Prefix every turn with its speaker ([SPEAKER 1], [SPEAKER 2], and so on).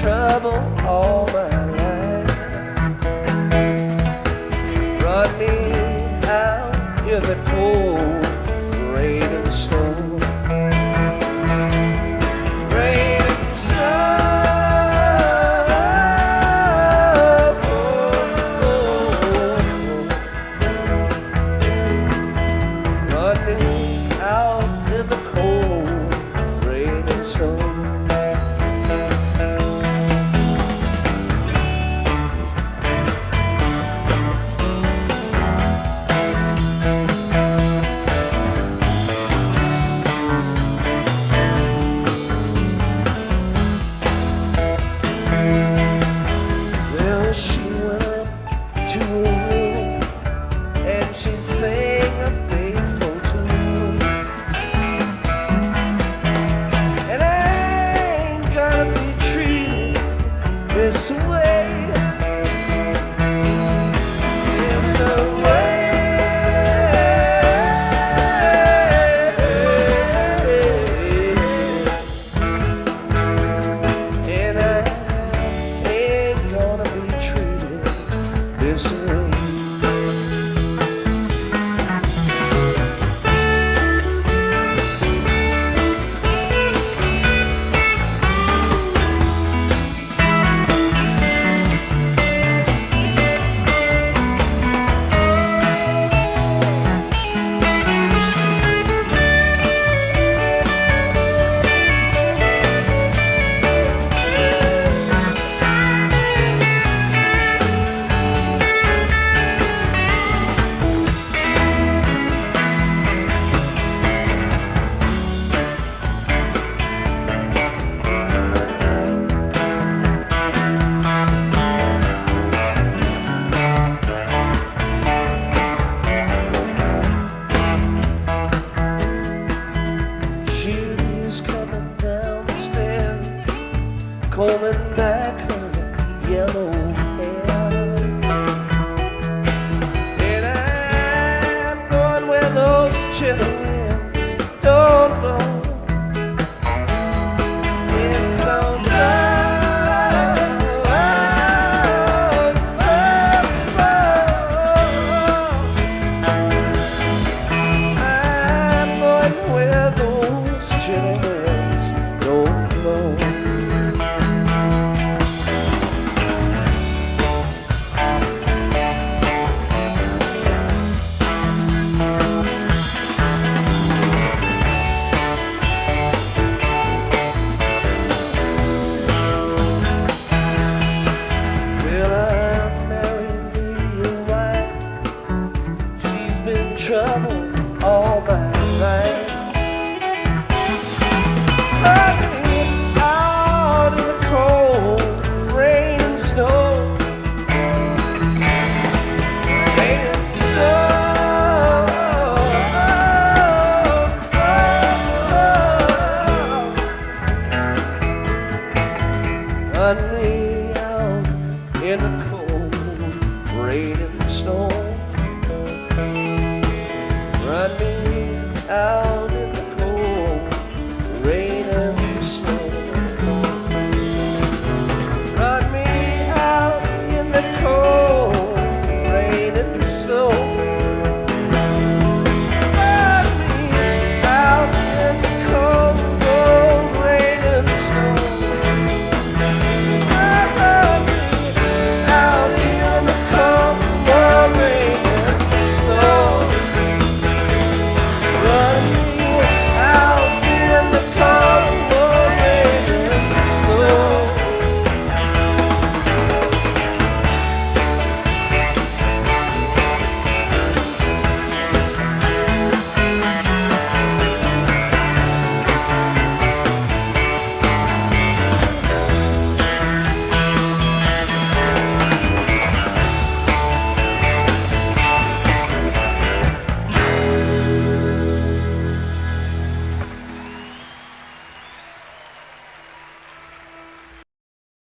[SPEAKER 1] Trouble all my life, running out in the cold rain and snow, rain and snow, running out in the cold rain and snow. She went up to her room and she sang a faithful tune. And I ain't gonna be treated this way, this way. And I ain't gonna be this way. She's coming down the stairs, combing back her yellow hair. And I'm going where those chilly winds don't blow. Winds don't I'm going where those chilly winds don't blow. Well, I'm marrying me a wife. She's been trouble all my life. Out in the cold rain and snow, rain and snow, run me out in the cold rain and snow, run me